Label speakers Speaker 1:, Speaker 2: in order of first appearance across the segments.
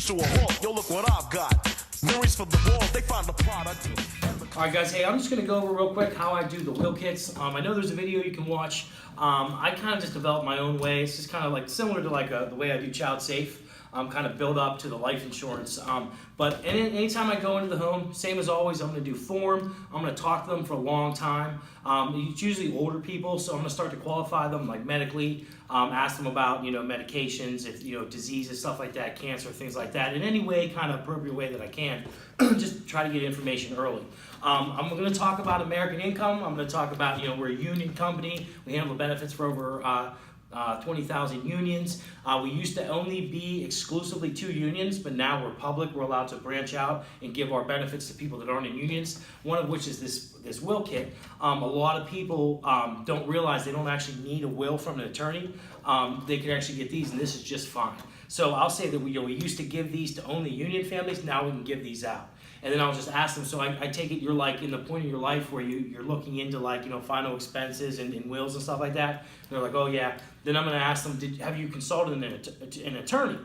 Speaker 1: screech to a halt. Yo, look what I've got. Mirrors for the walls, they find the product.
Speaker 2: All right, guys, hey, I'm just going to go over real quick how I do the will kits. I know there's a video you can watch. I kind of just developed my own way. It's just kind of like similar to like the way I do Child Safe. Kind of build up to the life insurance. But anytime I go into the home, same as always, I'm going to do form. I'm going to talk to them for a long time. It's usually older people, so I'm going to start to qualify them like medically, ask them about medications, if diseases, stuff like that, cancer, things like that, in any way, kind of appropriate way that I can. Just try to get information early. I'm going to talk about American Income. I'm going to talk about we're a union company. We handle benefits for over 20,000 unions. We used to only be exclusively 2 unions, but now we're public. We're allowed to branch out and give our benefits to people that aren't in unions, one of which is this will kit. A lot of people don't realize they don't actually need a will from an attorney. They can actually get these, and this is just fine. So I'll say that we used to give these to only union families. Now we can give these out. And then I'll just ask them, so I take it you're like in the point of your life where you're looking into like, final expenses and wills and stuff like that. And they're like, oh yeah. Then I'm gonna ask them, have you consulted an attorney?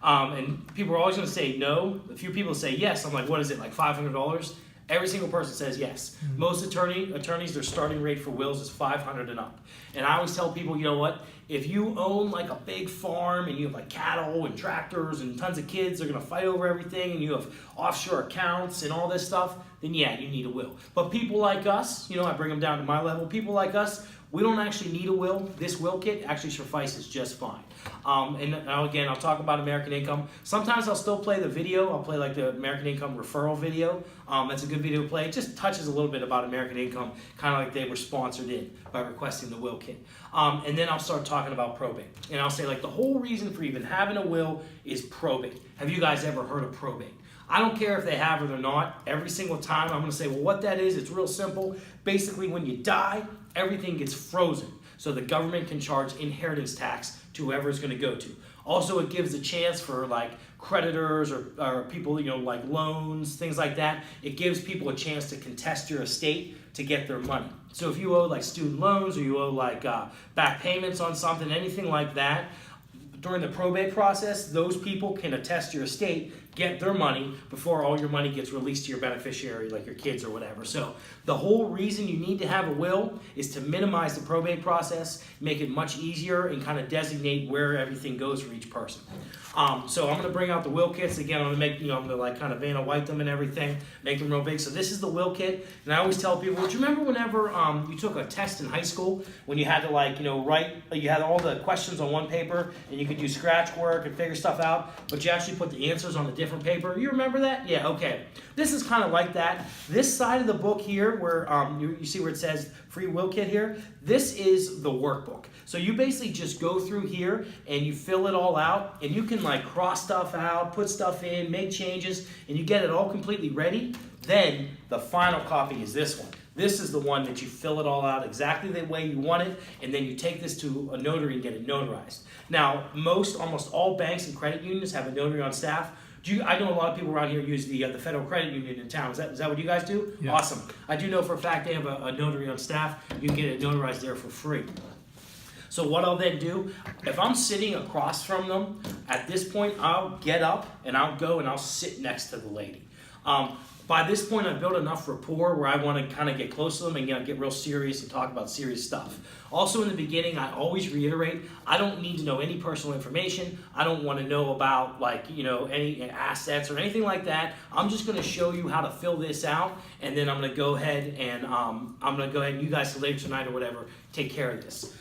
Speaker 2: And people are always gonna say no. A few people say yes. I'm like, what is it, like $500? Every single person says yes. Mm-hmm. Most attorneys, their starting rate for wills is $500 and up. And I always tell people, you know what? If you own like a big farm and you have like cattle and tractors and tons of kids, they're gonna fight over everything, and you have offshore accounts and all this stuff, then yeah, you need a will. But people like us, I bring them down to my level. People like us, we don't actually need a will. This will kit actually suffices just fine. And now again, I'll talk about American Income. Sometimes I'll still play the video. I'll play like the American Income referral video. That's a good video to play. It just touches a little bit about American Income, kind of like they were sponsored in by requesting the will kit. And then I'll start talking about probate. And I'll say like the whole reason for even having a will is probate. Have you guys ever heard of probate? I don't care if they have it or not. Every single time I'm going to say, well, what that is, it's real simple. Basically, when you die, everything gets frozen. So the government can charge inheritance tax to whoever it's going to go to. Also, it gives a chance for like creditors or people, like loans, things like that. It gives people a chance to contest your estate to get their money. So if you owe like student loans or you owe like back payments on something, anything like that, during the probate process, those people can attest your estate, get their money before all your money gets released to your beneficiary, like your kids or whatever. So the whole reason you need to have a will is to minimize the probate process, make it much easier, and kind of designate where everything goes for each person. So I'm going to bring out the will kits again. I'm going to make, I'm going to like kind of Vanna White them and everything, make them real big. So this is the will kit, and I always tell people, do you remember whenever you took a test in high school when you had to like, write, you had all the questions on one paper and you could do scratch work and figure stuff out, but you actually put the answers on a different paper? You remember that? Yeah, okay. This is kind of like that. This side of the book here, where you see where it says free will kit here, this is the workbook. So you basically just go through here and you fill it all out, and you can like cross stuff out, put stuff in, make changes, and you get it all completely ready. Then the final copy is this one. This is the one that you fill it all out exactly the way you want it, and then you take this to a notary and get it notarized. Now, almost all banks and credit unions have a notary on staff. I know a lot of people around here use the Federal Credit Union in town. Is that what you guys do? Yeah. Awesome. I do know for a fact they have a notary on staff. You can get it notarized there for free. So what I'll then do, if I'm sitting across from them, at this point, I'll get up and I'll go and I'll sit next to the lady. By this point, I've built enough rapport where I want to kind of get close to them and get real serious and talk about serious stuff. Also, in the beginning, I always reiterate, I don't need to know any personal information. I don't want to know about any assets or anything like that. I'm just going to show you how to fill this out, and then I'm going to go ahead and you guys later tonight or whatever take care of this.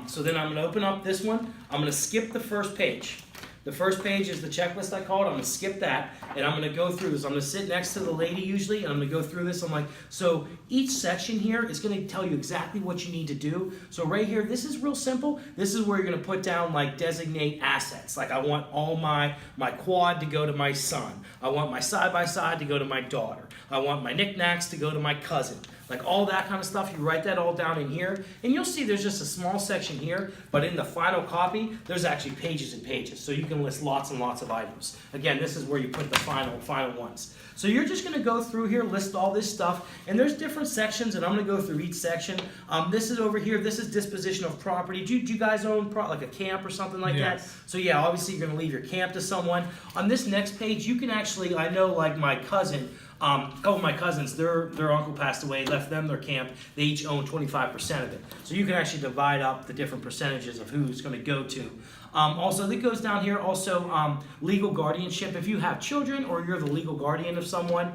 Speaker 2: So then I'm going to open up this one. I'm going to skip the first page. The first page is the checklist I call it. I'm going to skip that, and I'm going to go through this. I'm going to sit next to the lady usually, and I'm going to go through this. I'm like, so each section here is going to tell you exactly what you need to do. So right here, this is real simple. This is where you're going to put down, like, designate assets. Like, I want all my quad to go to my son. I want my side-by-side to go to my daughter. I want my knickknacks to go to my cousin. like all that kind of stuff, you write that all down in here, and you'll see there's just a small section here, but in the final copy, there's actually pages and pages, so you can list lots and lots of items. Again, this is where you put the final ones. So you're just going to go through here, list all this stuff, and there's different sections, and I'm going to go through each section. This is over here, this is disposition of property. Do you guys own like a camp or something like that? So yeah, obviously you're going to leave your camp to someone. On this next page, you can actually, I know like my cousin, a couple of my cousins, their uncle passed away, left them their camp. They each own 25% of it. So you can actually divide up the different percentages of who's going to go to. Also, that goes down here. Also, legal guardianship. If you have children or you're the legal guardian of someone,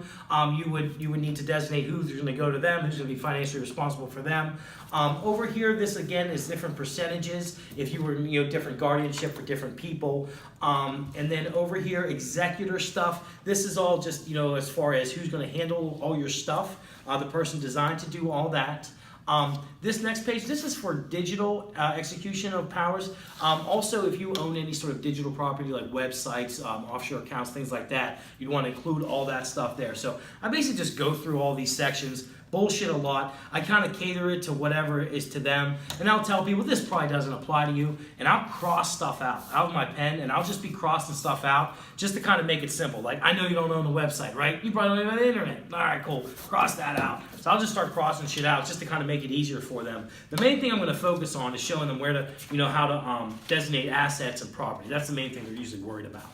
Speaker 2: you would need to designate who's going to go to them, who's going to be financially responsible for them. Over here, this again is different percentages. If you were different guardianship for different people. And then over here, executor stuff. This is all just as far as who's going to handle all your stuff. The person designed to do all that. This next page, this is for digital execution of powers. Also, if you own any sort of digital property like websites, offshore accounts, things like that, you'd want to include all that stuff there. So I basically just go through all these sections, bullshit a lot. I kind of cater it to whatever is to them, and I'll tell people this probably doesn't apply to you, and I'll cross stuff out with my pen, and I'll just be crossing stuff out just to kind of make it simple. Like, I know you don't own a website, right? You probably don't even have the internet. All right, cool. Cross that out. So I'll just start crossing shit out just to kind of make it easier for them. The main thing I'm going to focus on is showing them where to, how to designate assets and property. That's the main thing they're usually worried about.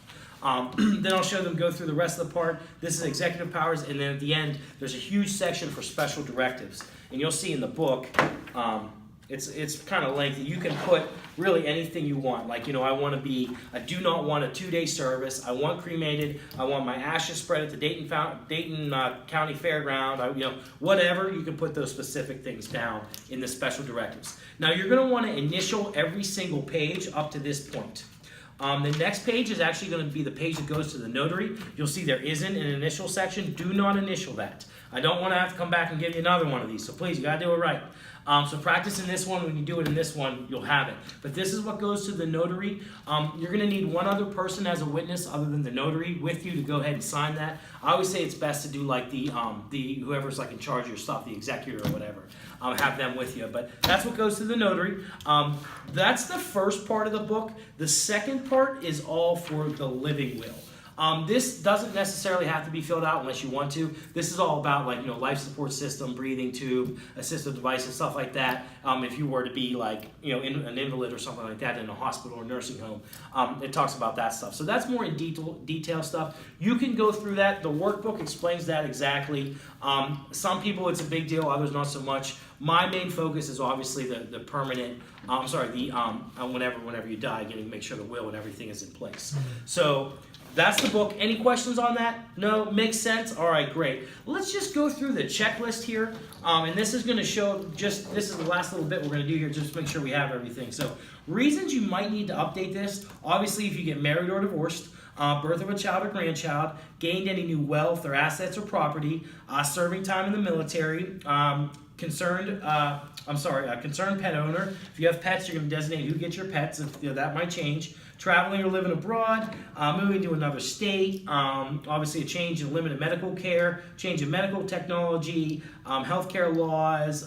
Speaker 2: Then I'll show them go through the rest of the part. This is executive powers, and then at the end, there's a huge section for special directives. And you'll see in the book, it's kind of lengthy. You can put really anything you want. Like, I do not want a 2-day service. I want cremated. I want my ashes spread at the Dayton County Fairground. Whatever, you can put those specific things down in the special directives. Now, you're going to want to initial every single page up to this point. The next page is actually going to be the page that goes to the notary. You'll see there isn't an initial section. Do not initial that. I don't want to have to come back and give you another one of these, so please, you got to do it right. So practice in this one. When you do it in this one, you'll have it. But this is what goes to the notary. You're going to need one other person as a witness other than the notary with you to go ahead and sign that. I always say it's best to do like the whoever's like in charge of your stuff, the executor or whatever. Have them with you. But that's what goes to the notary. That's the first part of the book. The second part is all for the living will. This doesn't necessarily have to be filled out unless you want to. This is all about life support system, breathing tube, assistive devices, stuff like that. If you were to be an invalid or something like that in a hospital or nursing home, it talks about that stuff. So that's more in detail stuff. You can go through that. The workbook explains that exactly. Some people it's a big deal, others not so much. My main focus is obviously the permanent. Whenever you die, getting make sure the will and everything is in place. So. That's the book. Any questions on that? No? Makes sense? All right, great. Let's just go through the checklist here. And this is going to show this is the last little bit we're going to do here just to make sure we have everything. So reasons you might need to update this. Obviously, if you get married or divorced, birth of a child or grandchild, gained any new wealth or assets or property, serving time in the military, concerned pet owner. If you have pets, you're going to designate who gets your pets. That might change. Traveling or living abroad, moving to another state, obviously a change in limited medical care, change in medical technology, healthcare laws,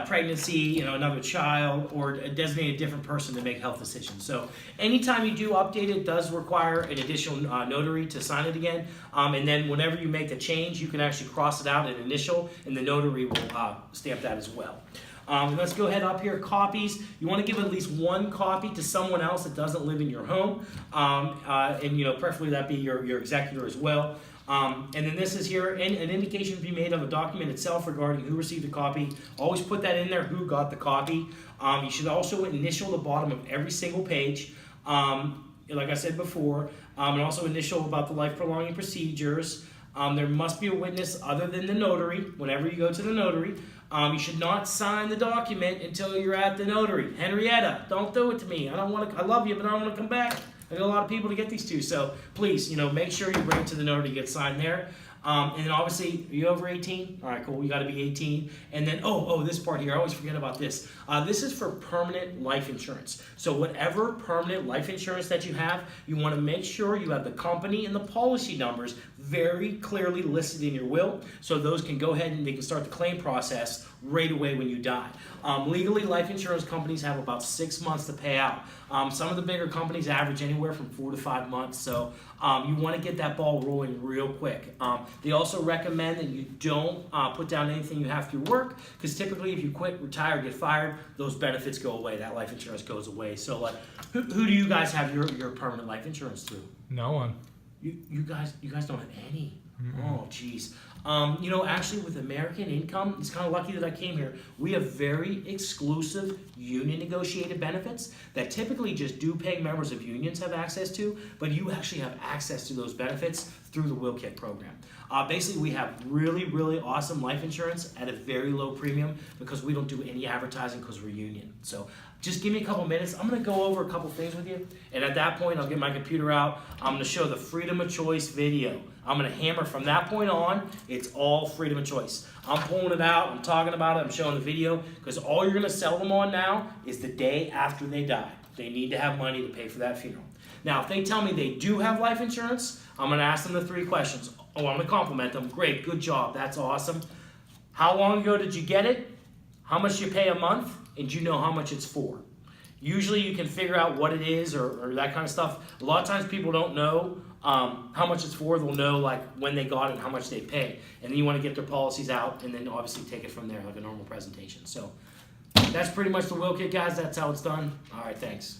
Speaker 2: pregnancy, another child, or designate a different person to make health decisions. So anytime you do update it, does require an additional notary to sign it again. And then whenever you make the change, you can actually cross it out and initial, and the notary will stamp that as well. Let's go ahead up here, copies. You want to give at least one copy to someone else that doesn't live in your home, and preferably that be your executor as well. And then this is here, an indication to be made of a document itself regarding who received a copy. Always put that in there, who got the copy. You should also initial the bottom of every single page, like I said before, and also initial about the life prolonging procedures. There must be a witness other than the notary whenever you go to the notary. You should not sign the document until you're at the notary. Henrietta, don't do it to me. I love you, but I don't want to come back. I got a lot of people to get these to, so please, make sure you bring it to the notary to get signed there. And then obviously, are you over 18? All right, cool. You got to be 18. And then, this part here, I always forget about this. This is for permanent life insurance. So whatever permanent life insurance that you have, you want to make sure you have the company and the policy numbers very clearly listed in your will, so those can go ahead and they can start the claim process right away when you die. Legally, life insurance companies have about 6 months to pay out. Some of the bigger companies average anywhere from 4 to 5 months, so you want to get that ball rolling real quick. They also recommend that you don't put down anything you have through work, because typically if you quit, retire, get fired, those benefits go away. That life insurance goes away. So who do you guys have your permanent life insurance through?
Speaker 3: No one.
Speaker 2: You guys don't have any?
Speaker 3: Mm-mm.
Speaker 2: Oh, geez. Actually, with American Income, it's kind of lucky that I came here. We have very exclusive union negotiated benefits that typically just due-paying members of unions have access to, but you actually have access to those benefits through the Will Kit program. Basically, we have really, really awesome life insurance at a very low premium because we don't do any advertising because we're union. So just give me a couple minutes. I'm going to go over a couple things with you, and at that point, I'll get my computer out. I'm going to show the Freedom of Choice video. I'm going to hammer from that point on. It's all freedom of choice. I'm pulling it out. I'm talking about it. I'm showing the video because all you're going to sell them on now is the day after they die. They need to have money to pay for that funeral. Now, if they tell me they do have life insurance, I'm going to ask them the 3 questions. I'm going to compliment them. Great, good job. That's awesome. How long ago did you get it? How much you pay a month? And do you know how much it's for? Usually you can figure out what it is or that kind of stuff. A lot of times people don't know how much it's for. They'll know like when they got it and how much they pay. And then you want to get their policies out and then obviously take it from there like a normal presentation. So that's pretty much the Will Kit, guys. That's how it's done. All right, thanks.